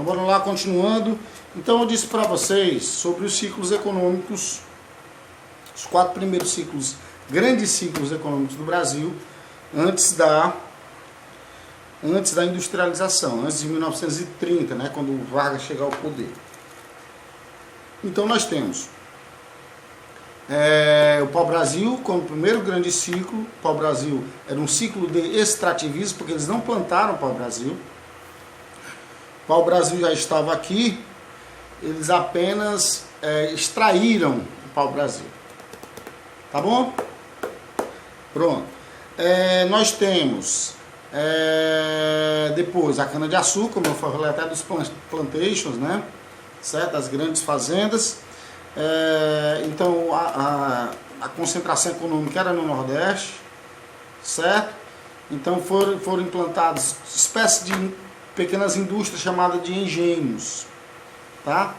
Então bora lá, continuando. Então eu disse para vocês sobre os ciclos econômicos, os 4 primeiros ciclos, grandes ciclos econômicos do Brasil, antes da industrialização, antes de 1930, né, quando o Vargas chegar ao poder. Então nós temos o pau-brasil como primeiro grande ciclo. O pau-brasil era um ciclo de extrativismo, porque eles não plantaram o pau-brasil. O pau-brasil já estava aqui, eles apenas extraíram o pau-brasil. Tá bom? Pronto. Nós temos depois a cana-de-açúcar, como eu falei até dos plantations, né? Certo? As grandes fazendas. Então a concentração econômica era no Nordeste, certo? Então foram implantadas espécies de pequenas indústrias chamadas de engenhos, tá?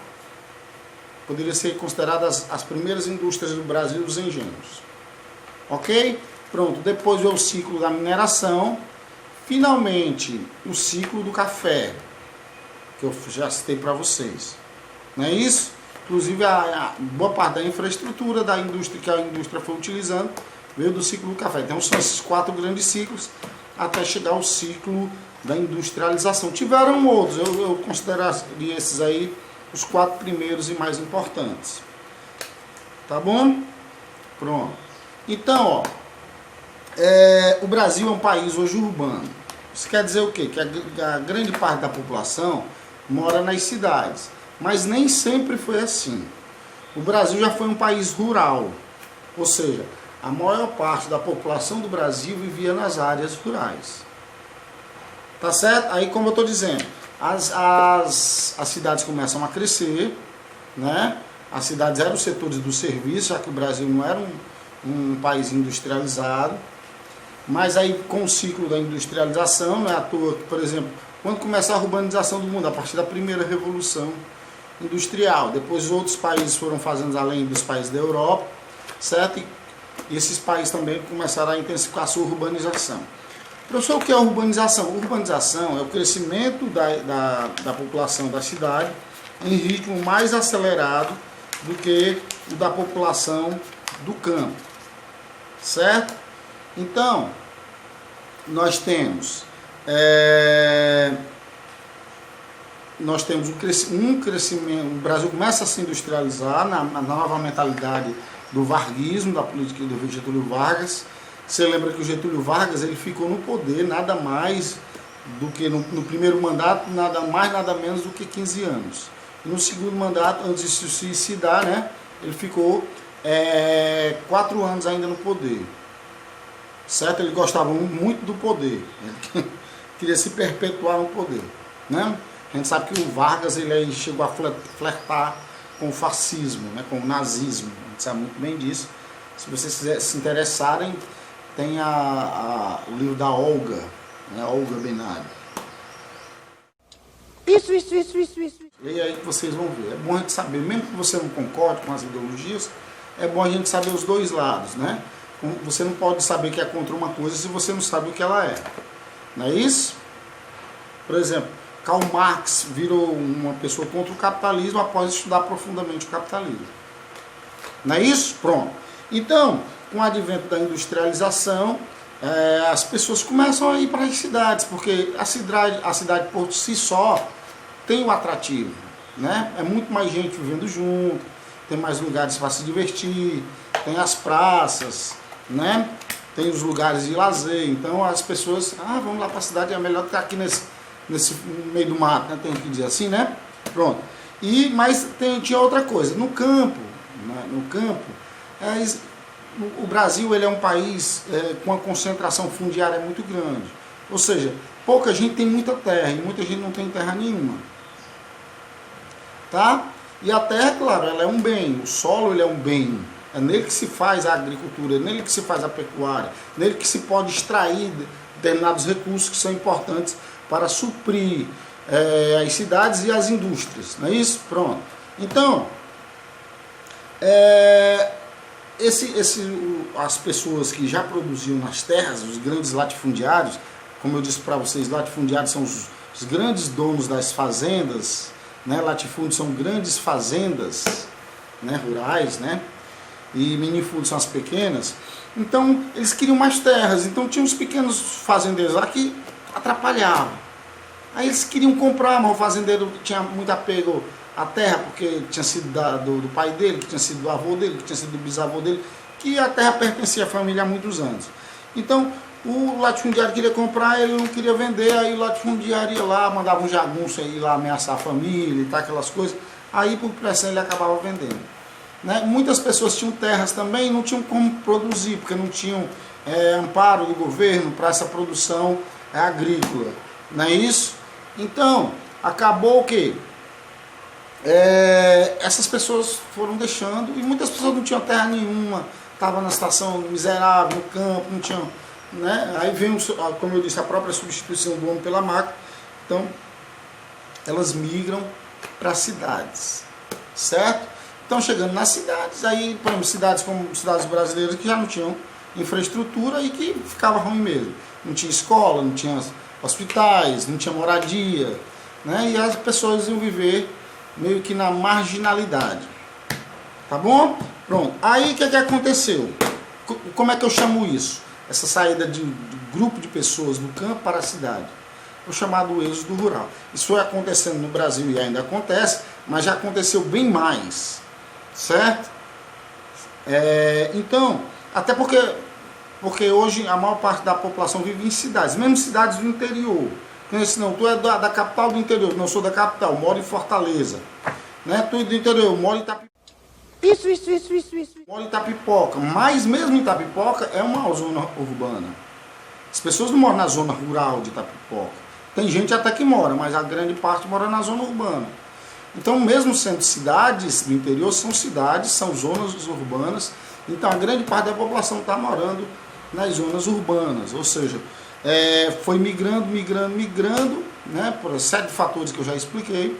Poderia ser consideradas as primeiras indústrias do Brasil, os engenhos. Ok? Pronto, depois veio o ciclo da mineração, finalmente o ciclo do café, que eu já citei para vocês. Não é isso? Inclusive a boa parte da infraestrutura da indústria que a indústria foi utilizando veio do ciclo do café. Então são esses 4 grandes ciclos até chegar ao ciclo da industrialização. Tiveram outros, eu consideraria esses aí os 4 primeiros e mais importantes. Tá bom? Pronto. Então, ó, o Brasil é um país hoje urbano. Isso quer dizer o quê? Que a grande parte da população mora nas cidades. Mas nem sempre foi assim. O Brasil já foi um país rural. Ou seja, a maior parte da população do Brasil vivia nas áreas rurais. Tá certo? Aí, como eu estou dizendo, as cidades começam a crescer, né? As cidades eram os setores do serviço, já que o Brasil não era um país industrializado. Mas aí, com o ciclo da industrialização, não é à toa que, por exemplo, quando começa a urbanização do mundo, a partir da primeira revolução industrial, depois outros países foram fazendo além dos países da Europa, certo? E esses países também começaram a intensificar a sua urbanização. Professor, o que é urbanização? Urbanização é o crescimento da população da cidade em ritmo mais acelerado do que o da população do campo, certo? Então, nós temos um crescimento, o Brasil começa a se industrializar na nova mentalidade do varguismo, da política do Getúlio Vargas. Você lembra que o Getúlio Vargas ele ficou no poder nada mais do que no primeiro mandato, nada mais, nada menos do que 15 anos. E no segundo mandato, antes de se suicidar, né, ele ficou 4 anos ainda no poder. Certo? Ele gostava muito do poder. Ele queria se perpetuar no poder, né? A gente sabe que o Vargas ele chegou a flertar com o fascismo, né, com o nazismo. A gente sabe muito bem disso. Se vocês se interessarem, tem o livro da Olga, né, Olga Benário. Isso. E aí que vocês vão ver. É bom a gente saber, mesmo que você não concorde com as ideologias, é bom a gente saber os dois lados, né? Você não pode saber que é contra uma coisa se você não sabe o que ela é. Não é isso? Por exemplo, Karl Marx virou uma pessoa contra o capitalismo após estudar profundamente o capitalismo. Não é isso? Pronto. Então, com o advento da industrialização, as pessoas começam a ir para as cidades, porque a cidade por si só tem um atrativo, né? É muito mais gente vivendo junto, tem mais lugares para se divertir, tem as praças, né? Tem os lugares de lazer. Então as pessoas, vamos lá para a cidade, é melhor estar aqui nesse meio do mato, né? Tem que dizer assim, né? Pronto. Mas tinha outra coisa, no campo, né? O Brasil ele é um país com uma concentração fundiária muito grande. Ou seja, pouca gente tem muita terra e muita gente não tem terra nenhuma. Tá? E a terra, claro, ela é um bem, o solo ele é um bem. É nele que se faz a agricultura, é nele que se faz a pecuária, é nele que se pode extrair determinados recursos que são importantes para suprir as cidades e as indústrias. Não é isso? Pronto. Então, as pessoas que já produziam nas terras, os grandes latifundiários, como eu disse para vocês, latifundiários são os grandes donos das fazendas, né, latifúndios são grandes fazendas, né, rurais, né, e minifúndios são as pequenas. Então eles queriam mais terras, então tinha uns pequenos fazendeiros lá que atrapalhavam. Aí eles queriam comprar, mas o fazendeiro tinha muito apego à terra, porque tinha sido do pai dele, que tinha sido do avô dele, que tinha sido do bisavô dele, que a terra pertencia à família há muitos anos. Então o latifundiário queria comprar, ele não queria vender, aí o latifundiário ia lá, mandava um jagunço ir lá ameaçar a família e tal, aquelas coisas. Aí por pressão ele acabava vendendo. Né? Muitas pessoas tinham terras também, não tinham como produzir, porque não tinham amparo do governo para essa produção agrícola. Não é isso? Então, acabou o quê? Essas pessoas foram deixando, e muitas pessoas não tinham terra nenhuma, estavam na situação miserável, no campo, não tinham. Né? Aí vem, como eu disse, a própria substituição do homem pela máquina. Então, elas migram para as cidades, certo? Então, chegando nas cidades, aí, por exemplo, cidades como cidades brasileiras que já não tinham infraestrutura e que ficava ruim mesmo. Não tinha escola, não tinha hospitais, não tinha moradia, né? E as pessoas iam viver meio que na marginalidade. Tá bom? Pronto. Aí, o que aconteceu? Como é que eu chamo isso? Essa saída de grupo de pessoas do campo para a cidade. O chamado êxodo rural. Isso foi acontecendo no Brasil e ainda acontece, mas já aconteceu bem mais. Certo? Então, até porque hoje a maior parte da população vive em cidades, mesmo cidades do interior. Não, tu é da capital do interior, não sou da capital, moro em Fortaleza. Né? Tu é do interior, moro em Itapipoca. Isso. Moro em Itapipoca, mas mesmo em Itapipoca é uma zona urbana. As pessoas não moram na zona rural de Itapipoca. Tem gente até que mora, mas a grande parte mora na zona urbana. Então, mesmo sendo cidades do interior, são cidades, são zonas urbanas. Então, a grande parte da população está morando nas zonas urbanas. Ou seja, foi migrando, né, por 7 fatores que eu já expliquei.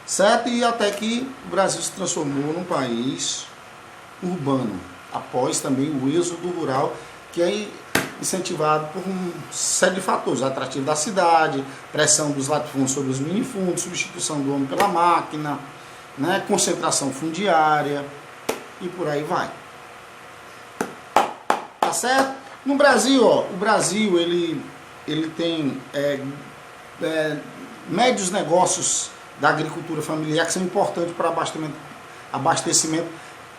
Certo? E até que o Brasil se transformou num país urbano, após também o êxodo rural, que é incentivado por uma série de fatores: atrativo da cidade, pressão dos latifúndios sobre os minifúndios, substituição do homem pela máquina, né, concentração fundiária e por aí vai. Tá certo? No Brasil, o Brasil ele tem médios negócios da agricultura familiar que são importantes para abastecimento,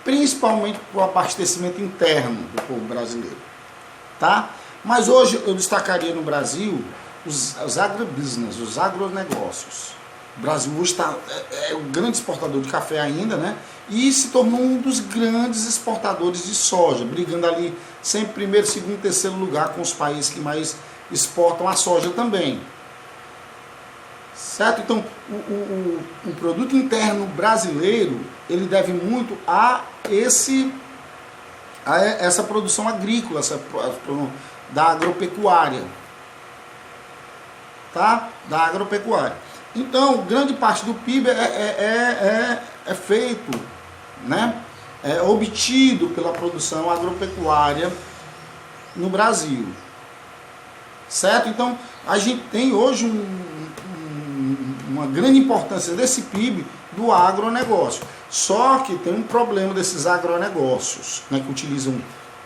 principalmente para o abastecimento interno do povo brasileiro. Tá? Mas hoje eu destacaria no Brasil os agrobusiness, os agronegócios. O Brasil hoje é um grande exportador de café ainda, né? E se tornou um dos grandes exportadores de soja, brigando ali sempre primeiro, segundo, terceiro lugar com os países que mais exportam a soja também. Certo? Então, o produto interno brasileiro, ele deve muito a essa produção agrícola, da agropecuária. Tá? Da agropecuária. Então, grande parte do PIB é feito, né? É obtido pela produção agropecuária no Brasil. Certo? Então, a gente tem hoje uma grande importância desse PIB do agronegócio. Só que tem um problema desses agronegócios, né, que utilizam,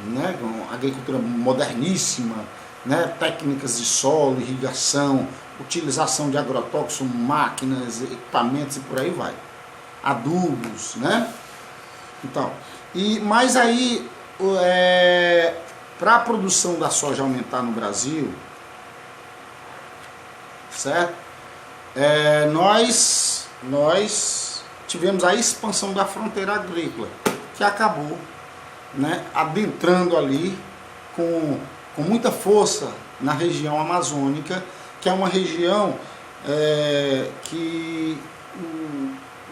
né, uma agricultura moderníssima, né, técnicas de solo, irrigação, utilização de agrotóxicos, máquinas, equipamentos e por aí vai. Adubos, né? Então, mas aí, para a produção da soja aumentar no Brasil, certo? Nós tivemos a expansão da fronteira agrícola, que acabou, né, adentrando ali com muita força na região amazônica, que é uma região que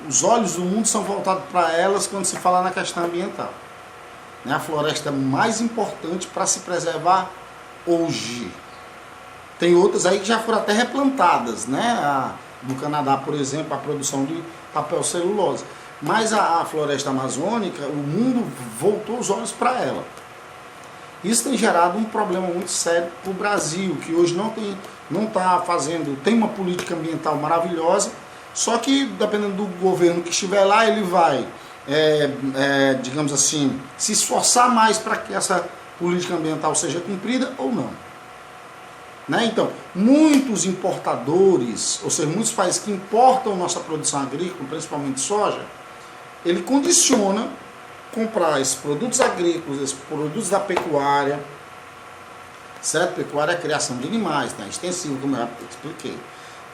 os olhos do mundo são voltados para elas quando se fala na questão ambiental. Né, a floresta mais importante para se preservar hoje. Tem outras aí que já foram até replantadas, né? No Canadá, por exemplo, a produção de papel celulose. Mas a floresta amazônica, o mundo voltou os olhos para ela. Isso tem gerado um problema muito sério para o Brasil, que hoje não está fazendo, tem uma política ambiental maravilhosa, só que dependendo do governo que estiver lá, ele vai, digamos assim, se esforçar mais para que essa política ambiental seja cumprida ou não. Né? Então, muitos importadores, ou seja, muitos países que importam nossa produção agrícola, principalmente soja, ele condiciona comprar esses produtos agrícolas, esses produtos da pecuária, certo? Pecuária é a criação de animais, né? Extensivo, como eu expliquei,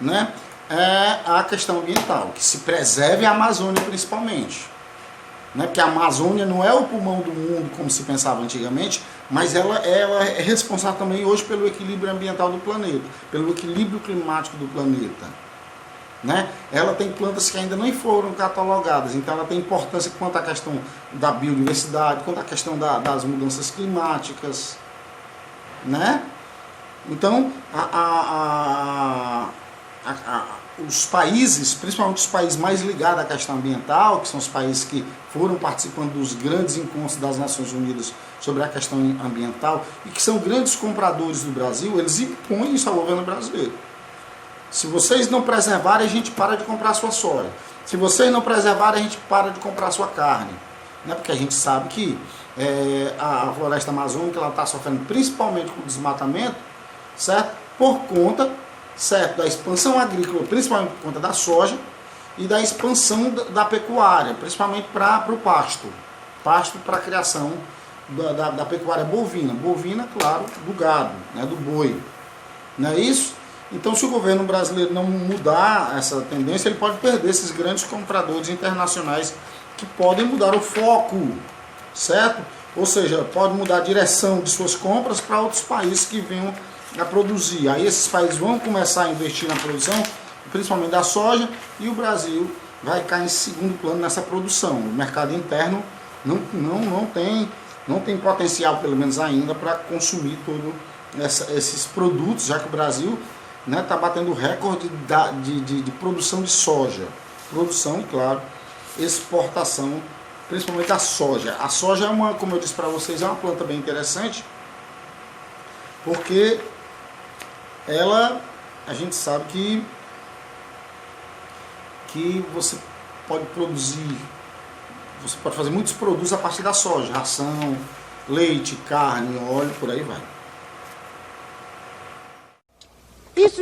né? É a questão ambiental, que se preserve a Amazônia principalmente, né? Porque a Amazônia não é o pulmão do mundo, como se pensava antigamente, mas ela é responsável também hoje pelo equilíbrio ambiental do planeta, pelo equilíbrio climático do planeta. Né? Ela tem plantas que ainda nem foram catalogadas, então ela tem importância quanto à questão da biodiversidade, quanto à questão das mudanças climáticas. Né? Então, os países, principalmente os países mais ligados à questão ambiental, que são os países que foram participando dos grandes encontros das Nações Unidas sobre a questão ambiental e que são grandes compradores do Brasil, eles impõem isso ao governo brasileiro. Se vocês não preservarem, a gente para de comprar a sua soja. Se vocês não preservarem, a gente para de comprar a sua carne. Né? Porque a gente sabe que a floresta amazônica está sofrendo principalmente com o desmatamento, certo? Por conta, certo, da expansão agrícola, principalmente por conta da soja, e da expansão da pecuária, principalmente para o pasto. Pasto para a criação da pecuária bovina. Bovina, claro, do gado, né, do boi. Não é isso? Então, se o governo brasileiro não mudar essa tendência, ele pode perder esses grandes compradores internacionais que podem mudar o foco, certo? Ou seja, pode mudar a direção de suas compras para outros países que venham a produzir. Aí esses países vão começar a investir na produção, principalmente da soja, e o Brasil vai cair em segundo plano nessa produção. O mercado interno não tem potencial, pelo menos ainda, para consumir todos esses produtos, já que o Brasil está batendo recorde de produção de soja. Produção e, claro, exportação, principalmente da soja. A soja é uma, como eu disse para vocês, é uma planta bem interessante, porque ela, a gente sabe que você pode produzir, você pode fazer muitos produtos a partir da soja, ração, leite, carne, óleo, por aí vai. Isso.